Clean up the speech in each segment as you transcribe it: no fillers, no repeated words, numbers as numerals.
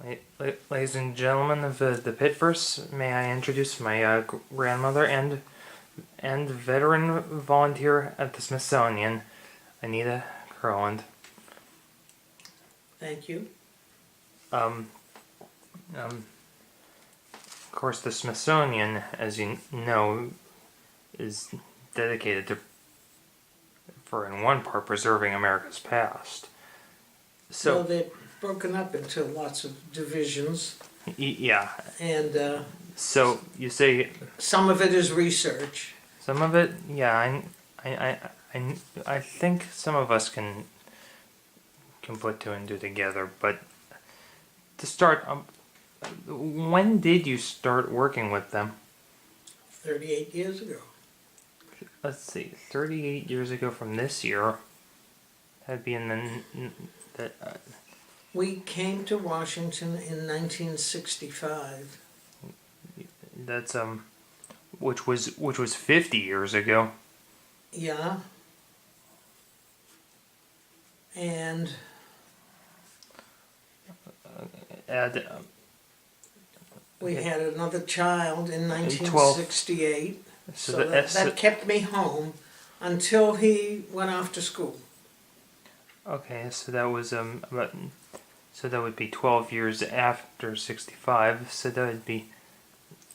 Ladies and gentlemen of the Pittverse, may I introduce my grandmother and veteran volunteer at the Smithsonian, Anita Kurland. Thank you. Of course, the Smithsonian, as you know, is dedicated to, for in one part, preserving America's past. So they're broken up into lots of divisions, Yeah. and So you say some of it is research. some of it, yeah. I think some of us can put two and two together. But to start, when did you start working with them? 38 years ago. Let's see, 38 years ago from this year. That'd be in the We came to Washington in 1965. that's which was 50 years ago. Yeah. And Add we had another child in 12. 1968. So So that kept me home until he went off to school. Okay, so that was so that would be 12 years after 65. So that would be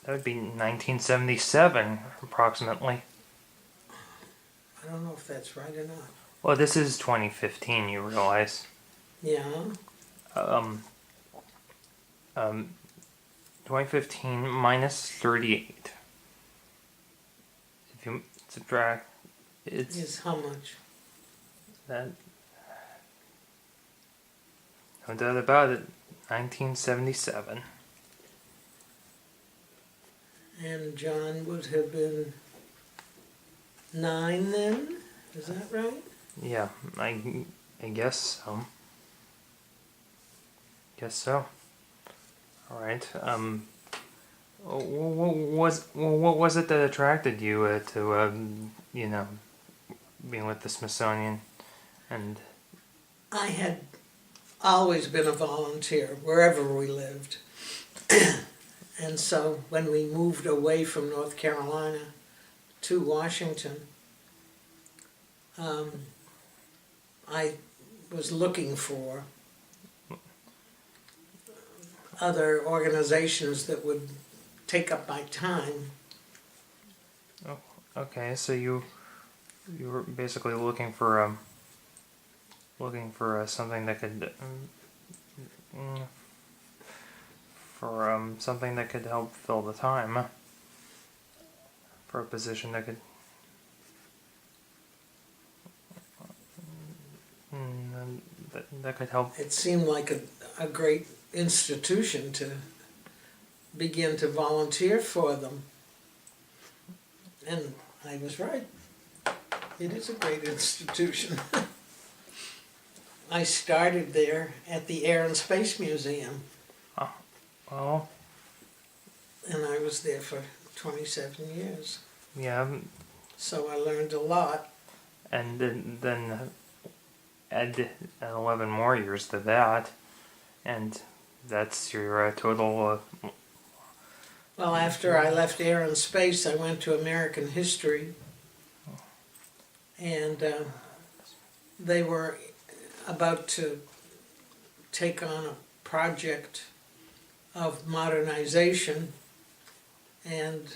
1977 approximately. I don't know if that's right or not. Well, this is 2015. You realize? Yeah. 2015 minus 38. If you subtract, it's Is how much? that. No doubt about it. 1977. And John would have been 9 then? Is that right? Yeah, I guess so. Guess so. All right. What was it that attracted you to being with the Smithsonian? And I had always been a volunteer wherever we lived. And so when we moved away from North Carolina to Washington, I was looking for other organizations that would take up my time. oh, okay, so you were basically looking for something that could something that could help fill the time, for a position that could that could help. It seemed like a great institution to begin to volunteer for them. And I was right. It is a great institution. I started there at the Air and Space Museum, Well, and I was there for 27 years. yeah, So I learned a lot. and then add 11 more years to that, and that's your total. Well, after I left Air and Space, I went to American History, and they were about to take on a project of modernization, and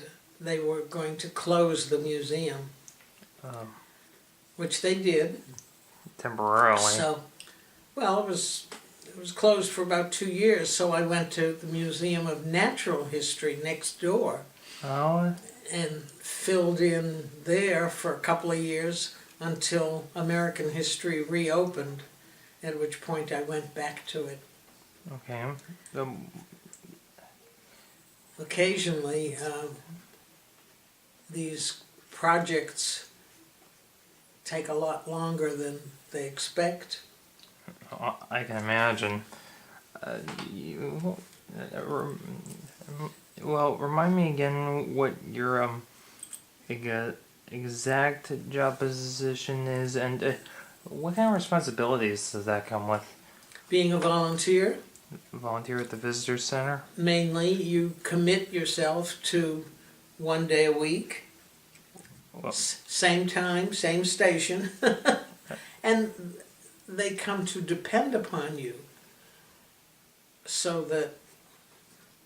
they were going to close the museum, which they did. Temporarily. So, well, it was closed for about 2 years, so I went to the Museum of Natural History next door Oh, and filled in there for a couple of years until American History reopened, at which point I went back to it. okay. Occasionally, these projects take a lot longer than they expect. I can imagine. Well, remind me again what your exact job position is, and what kind of responsibilities does that come with? Being a volunteer, volunteer at the visitor center. Mainly, you commit yourself to 1 day a week, Well, same time, same station, and they come to depend upon you so that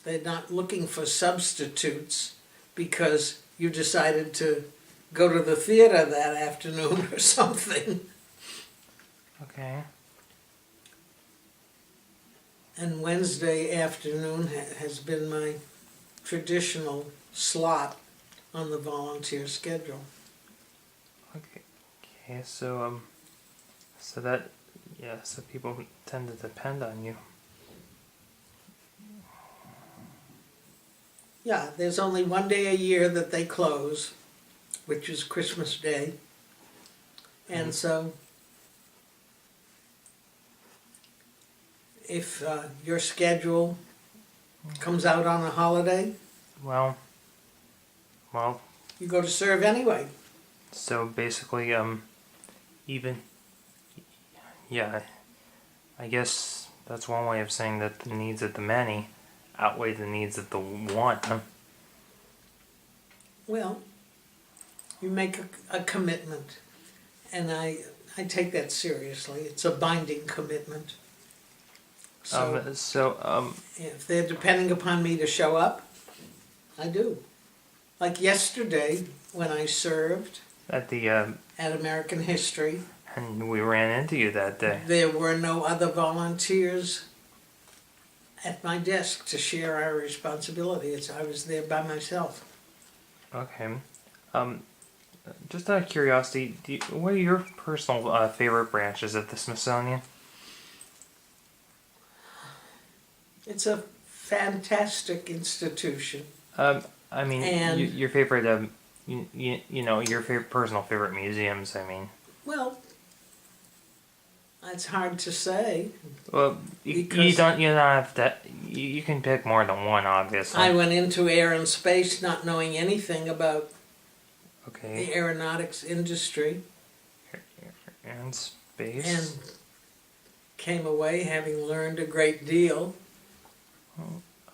they're not looking for substitutes because you decided to go to the theater that afternoon or something. okay. And Wednesday afternoon has been my traditional slot on the volunteer schedule. Okay. Okay. So so that, yeah. So people tend to depend on you. Yeah, there's only 1 day a year that they close, which is Christmas Day. And so if your schedule comes out on a holiday, Well. you go to serve anyway. So basically, even, yeah, I guess that's one way of saying that the needs of the many outweigh the needs of the one. Huh? Well, you make a commitment, and I take that seriously. It's a binding commitment. So if they're depending upon me to show up, I do. Like yesterday when I served at the at American History, and we ran into you that day. there were no other volunteers at my desk to share our responsibility. I was there by myself. Okay. Just out of curiosity, what are your personal favorite branches of the Smithsonian? It's a fantastic institution. I mean, And- your favorite, you know, your personal favorite museums. I mean, Well, it's hard to say. well, you Because- don't have to. You can pick more than one, obviously. I went into air and space not knowing anything about Okay. the aeronautics industry, And space. and came away having learned a great deal.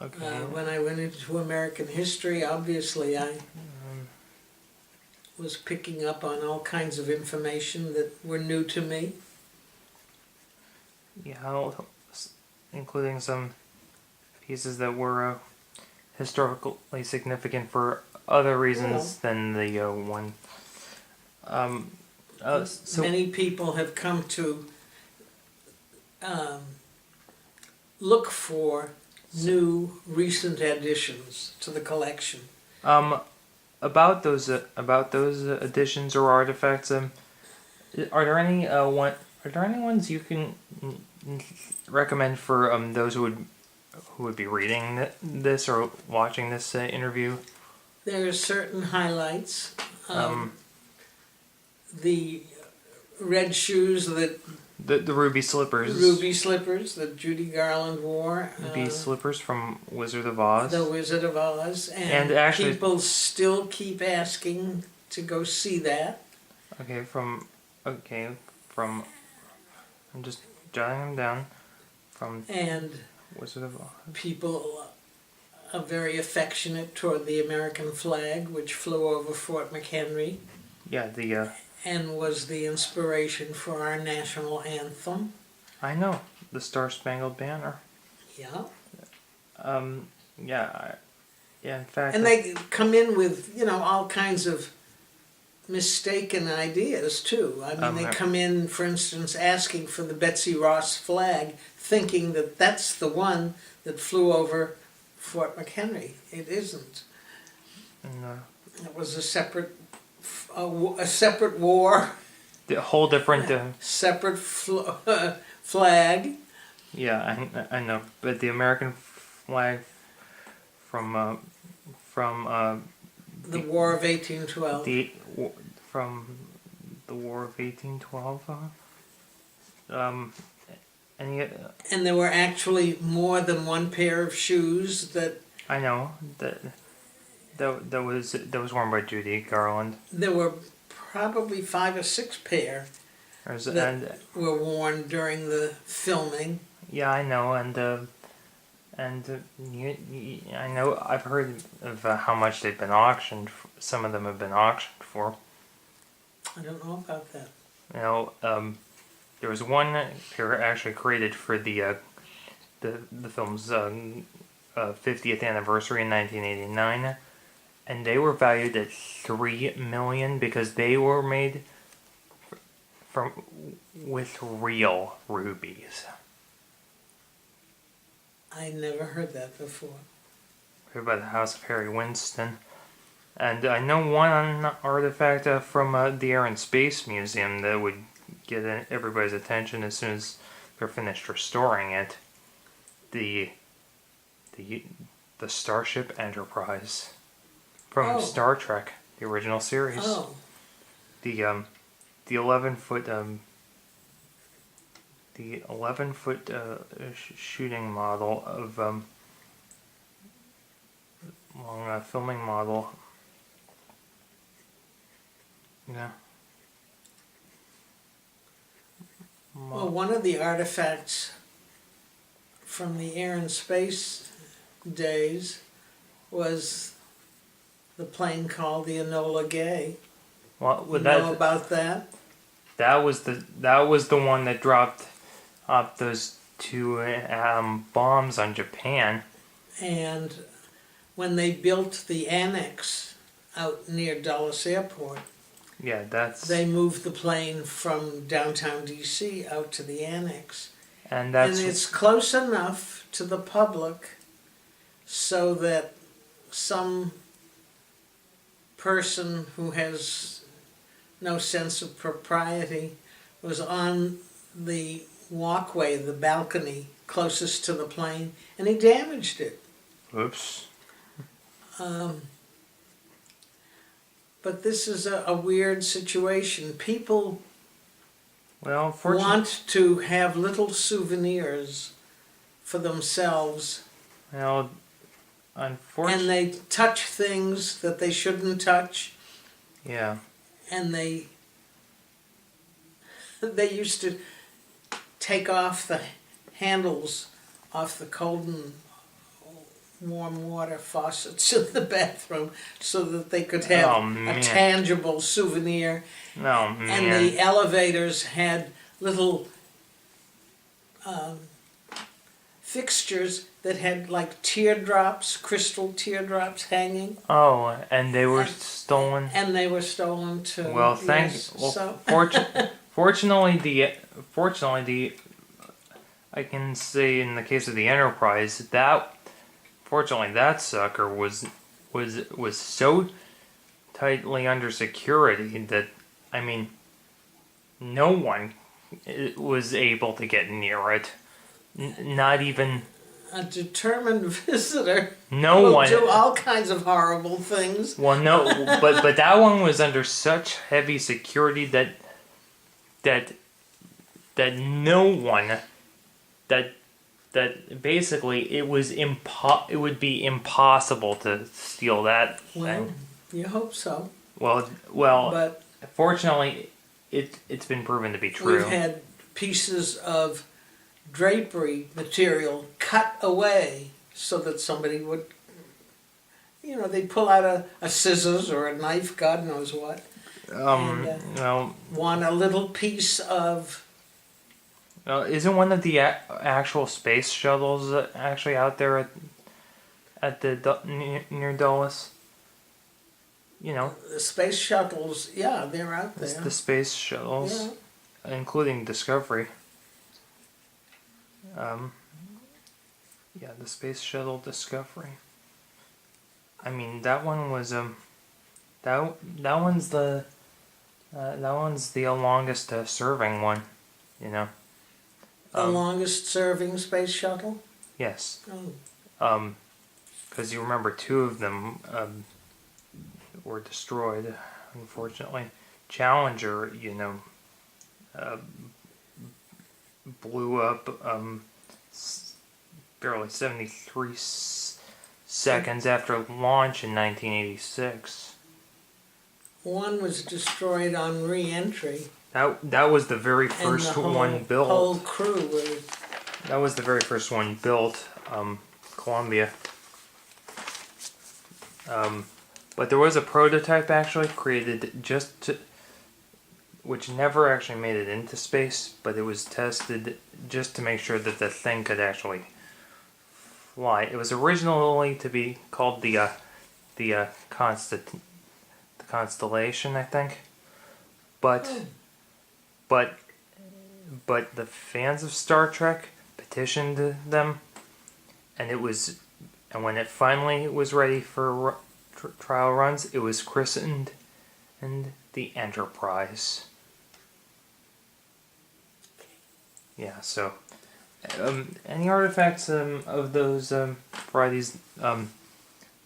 Okay. When I went into American history, obviously I was picking up on all kinds of information that were new to me. Yeah, including some pieces that were historically significant for other reasons than the one. So Many people have come to look for new, recent additions to the collection. about those additions or artifacts, are there any Are there any ones you can recommend for those who would be reading this or watching this interview? There are certain highlights. The red shoes that The ruby slippers. that Judy Garland wore. Ruby slippers from Wizard of Oz. The Wizard of Oz. And actually- people still keep asking to go see that. From I'm just jotting them down. From And Wizard of Oz. people are very affectionate toward the American flag, which flew over Fort McHenry Yeah, the and was the inspiration for our national anthem. I know, the Star Spangled Banner. Yeah. Yeah, in fact. And they come in with, all kinds of mistaken ideas too. I mean, they come in, for instance, asking for the Betsy Ross flag, thinking that that's the one that flew over Fort McHenry. It isn't. No. It was a separate war, The whole different. separate flag. Yeah, I know, but the American flag from The War of 1812. From the War of 1812. Any And there were actually more than one pair of shoes that I know that was worn by Judy Garland. there were probably 5 or 6 pair And that were worn during the filming. yeah, I know, and And I know I've heard of how much they've been auctioned. Some of them have been auctioned for. I don't know about that. You know, there was one actually created for the film's 50th anniversary in 1989, and they were valued at $3 million because they were made with real rubies. I never heard that before. Made by the House of Harry Winston. And I know one artifact from the Air and Space Museum that would get everybody's attention as soon as they're finished restoring it. The Starship Enterprise from Star Trek, the original series. Oh. The 11-foot shooting model of filming model. Yeah. Well, one of the artifacts from the Air and Space days was the plane called the Enola Gay. Well, You know about that? That was the one that dropped off those two bombs on Japan. And when they built the annex out near Dulles Airport, Yeah, they moved the plane from downtown DC out to the annex. and And it's close enough to the public so that some person who has no sense of propriety was on the walkway, the balcony closest to the plane, and he damaged it. Oops. But this is a weird situation. People Well, want to have little souvenirs for themselves, well, and unfortunately, they touch things that they shouldn't touch, yeah. and they used to take off the handles off the cold and warm water faucets in the bathroom so that they could have a tangible souvenir. Oh man. And the elevators had little fixtures that had like teardrops, crystal teardrops hanging. Oh, and they were stolen. And they were stolen too. Well, fortunately, I can say in the case of the Enterprise fortunately that sucker was so tightly under security that, I mean, no one was able to get near it. Not even a determined visitor will do all kinds of horrible things. Well, no, but that one was under such heavy security that no one that basically it would be impossible to steal that Well, thing. you hope so. Well, But fortunately, it's been proven to be true. we've had pieces of drapery material cut away so that somebody would, they'd pull out a scissors or a knife, God knows what, and want a little piece of. Isn't one of the actual space shuttles actually out there at the near Dulles? The space shuttles, yeah, they're out there. The space shuttles, including Discovery. The Space Shuttle Discovery. I mean, that one was that one's the longest serving one, The longest serving space shuttle? Yes. Oh. Because you remember two of them were destroyed, unfortunately. Challenger, blew up barely 73 seconds after launch in 1986. One was destroyed on re-entry. That was the very first one built. Whole crew was. That was the very first one built. Columbia. But there was a prototype actually created which never actually made it into space, but it was tested just to make sure that the thing could actually fly. It was originally to be called the Constellation, I think. But the fans of Star Trek petitioned them, and when it finally was ready for trial runs, it was christened the Enterprise. Yeah, so any artifacts of those varieties that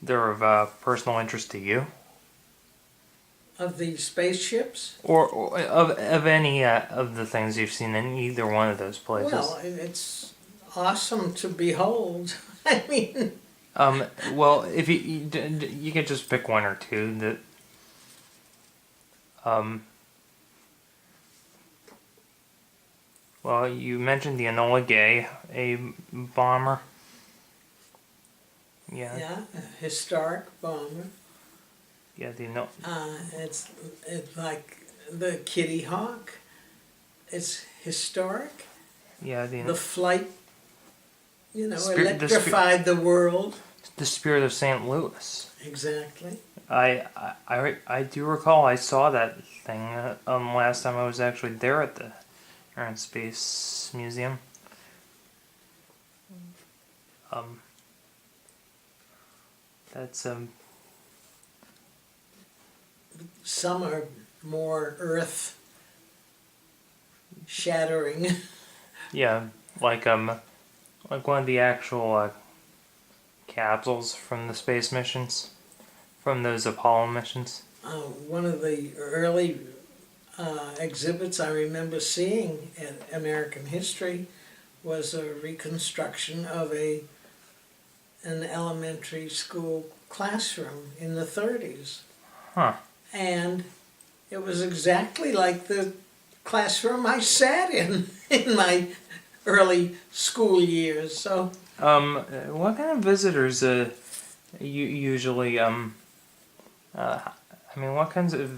are of personal interest to you? Of the spaceships? Or of any of the things you've seen in either one of those places? Well, it's awesome to behold. I mean... well, if you could just pick one or two that... well, you mentioned the Enola Gay, a bomber. Yeah. Yeah, a historic bomber. Yeah, It's like the Kitty Hawk. It's historic. Yeah, the flight, electrified the world. The Spirit of St. Louis. Exactly. I do recall I saw that thing last time I was actually there at the Air and Space Museum. That's Some are more earth shattering. Yeah, like one of the actual capsules from the space missions, from those Apollo missions. One of the early exhibits I remember seeing at American History was a reconstruction of an elementary school classroom in the 30s. Huh. And it was exactly like the classroom I sat in my early school years. So, what kind of visitors usually what kinds of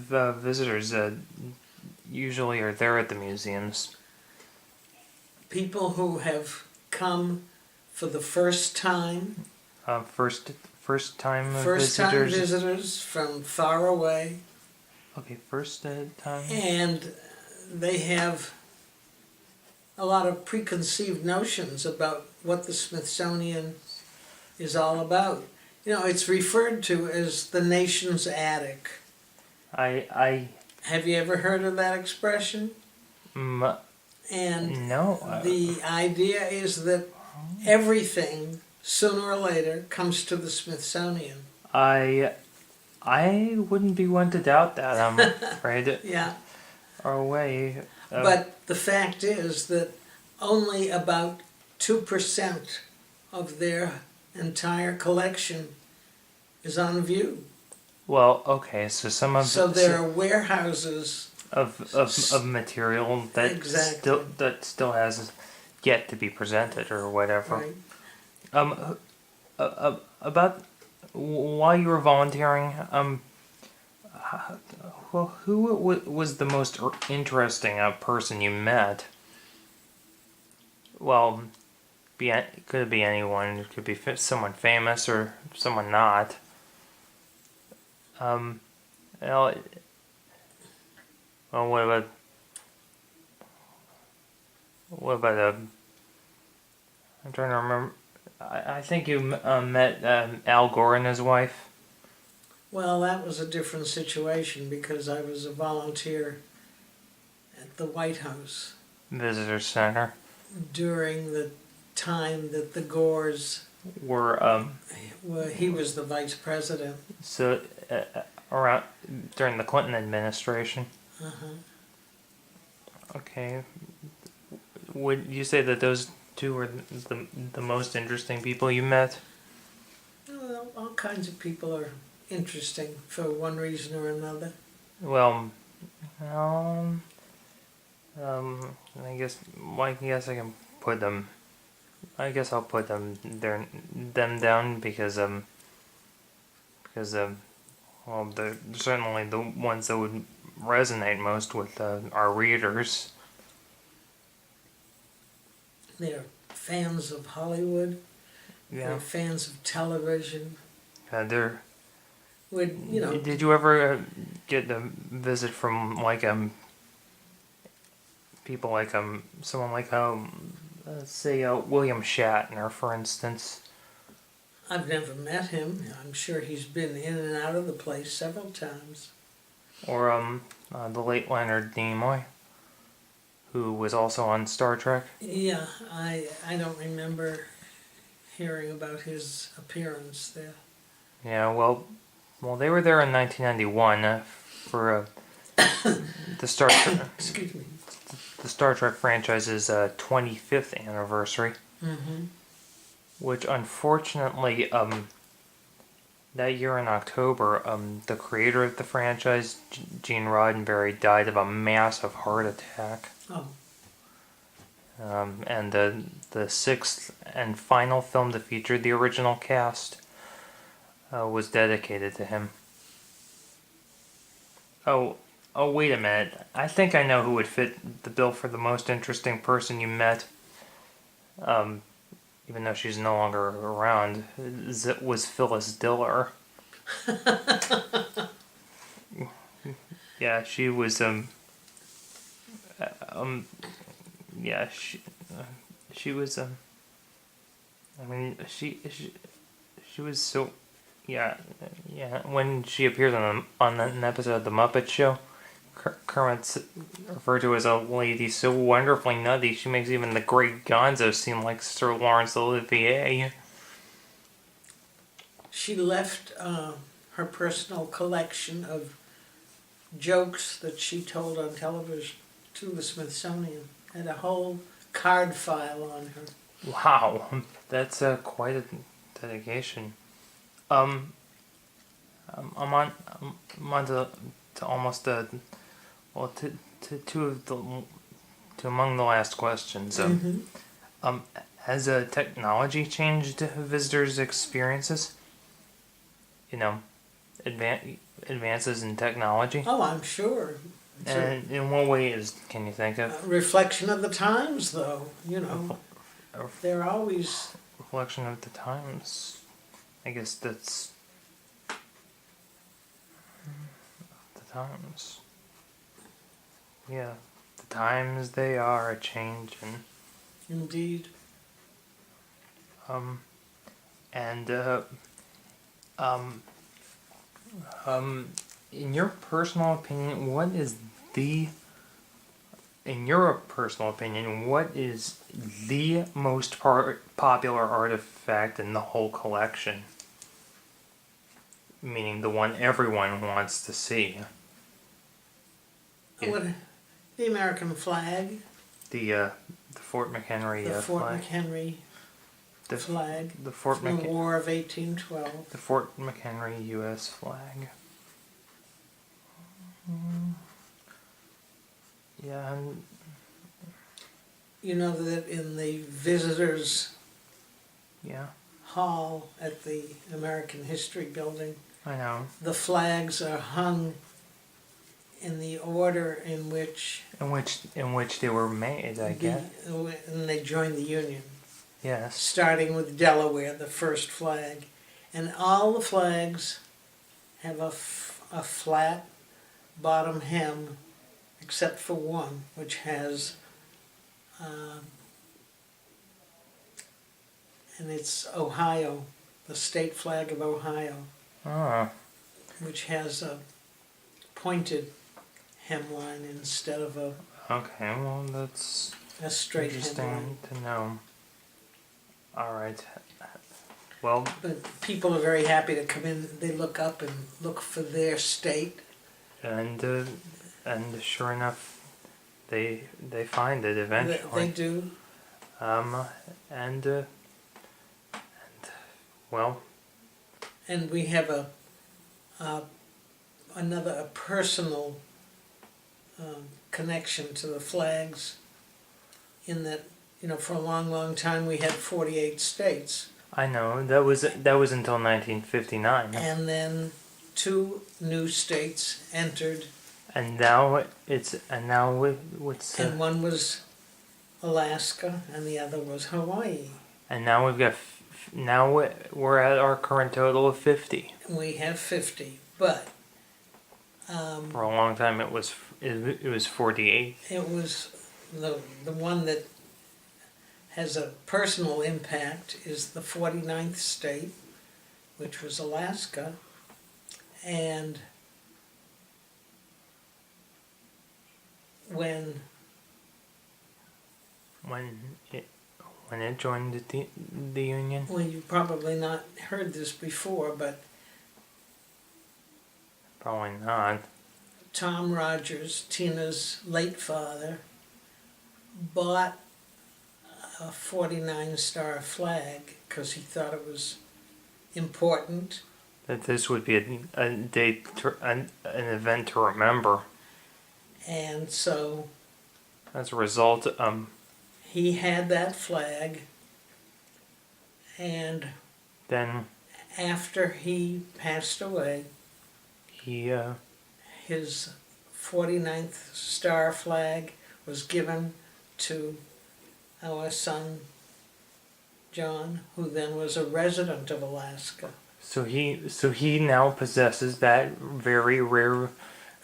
visitors usually are there at the museums? people who have come for the first time. First time Visitors from far away. Okay, first time. And they have a lot of preconceived notions about what the Smithsonian is all about. It's referred to as the nation's attic. Have you ever heard of that expression? And no. The idea is that everything, sooner or later, comes to the Smithsonian. I wouldn't be one to doubt that, I'm afraid. Yeah. Our way. But the fact is that only about 2% of their entire collection is on view. Well, okay, so there are warehouses of material that exactly. still has yet to be presented or whatever. Right. About while you were volunteering, who was the most interesting person you met? Well, could it be anyone? It could be someone famous or someone not. Well, what about I'm trying to remember. I think you met Al Gore and his wife. Well, that was a different situation because I was a volunteer at the White House. Visitor Center. During the time that the Gores were he was the vice president. So around during the Clinton administration. Okay. Would you say that those two were the most interesting people you met? Well, all kinds of people are interesting for one reason or another. Well, I guess I can put them I guess I'll put them down because well, they're certainly the ones that would resonate most with our readers. They're fans of Hollywood. Yeah. They're fans of television. They're. Would Did you ever get a visit from like people like someone like let's say William Shatner, for instance, I've never met him. I'm sure he's been in and out of the place several times. or the late Leonard Nimoy, who was also on Star Trek. Yeah, I don't remember hearing about his appearance there. Yeah, well, they were there in 1991 for the Star Trek. Excuse me. The Star Trek franchise's 25th anniversary, Mm-hmm. which unfortunately, that year in October, the creator of the franchise, Gene Roddenberry, died of a massive heart attack. Oh, And the sixth and final film to feature the original cast was dedicated to him. Oh, wait a minute. I think I know who would fit the bill for the most interesting person you met. Even though she's no longer around, was Phyllis Diller. Yeah, she was, yeah, she was, I mean, she was so, yeah, when she appeared on an episode of The Muppet Show, Kermit's referred to as a lady so wonderfully nutty, she makes even the great Gonzo seem like Sir Laurence Olivier. she left her personal collection of jokes that she told on television to the Smithsonian. Had a whole card file on her. Wow, that's quite a dedication. I'm on to almost well, to two of the to among the last questions. Has technology changed visitors' experiences? Advances in technology. Oh, I'm sure. It's And in what ways can you think a of? reflection of the times, though. They're always. Reflection of the times. I guess that's the times. Yeah, the times they are a changing. Indeed. And in your personal opinion, what is the most popular artifact in the whole collection? Meaning the one everyone wants to see. The American flag. The Fort McHenry The Fort flag. McHenry flag. The Fort from the War of 1812. The Fort McHenry U.S. flag. Yeah. You know that in the visitors' Yeah. hall at the American History Building, I know. the flags are hung in the order in which In which they were made, I guess. and they joined the Union. Yes. Starting with Delaware, the first flag, and all the flags have a flat bottom hem, except for one, which has, and it's Ohio, the state flag of Ohio, Oh. which has a pointed hemline instead of a Okay. Well, that's straight hemline. interesting to know. All right. Well. But people are very happy to come in. They look up and look for their state. And sure enough, they find it eventually. They do. And well. And we have a personal connection to the flags, in that for a long, long time we had 48 states. I know that was until 1959, And then 2 new states entered, and now what's and one was Alaska and the other was Hawaii. and now we've got we're at our current total of 50. We have 50, but For a long time it was 48. it was the one that has a personal impact is the 49th state, which was Alaska, and when it joined the Union. well, you've probably not heard this before, but Probably not. Tom Rogers, Tina's late father, bought a 49-star flag because he thought it was important. That this would be a date, an event to remember. And so As a result, he had that flag, and then after he passed away, he his 49th star flag was given to our son John, who then was a resident of Alaska. so he now possesses that very rare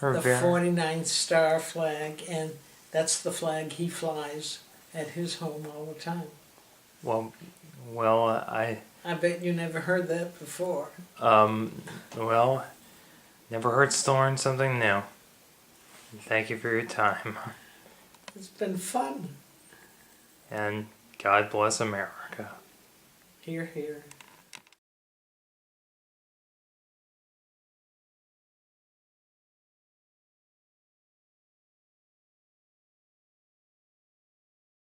The 49th star flag, and that's the flag he flies at his home all the time. well I bet you never heard that before. well, never hurts to learn something new. Thank you for your time, It's been fun. and God bless America. Hear, hear.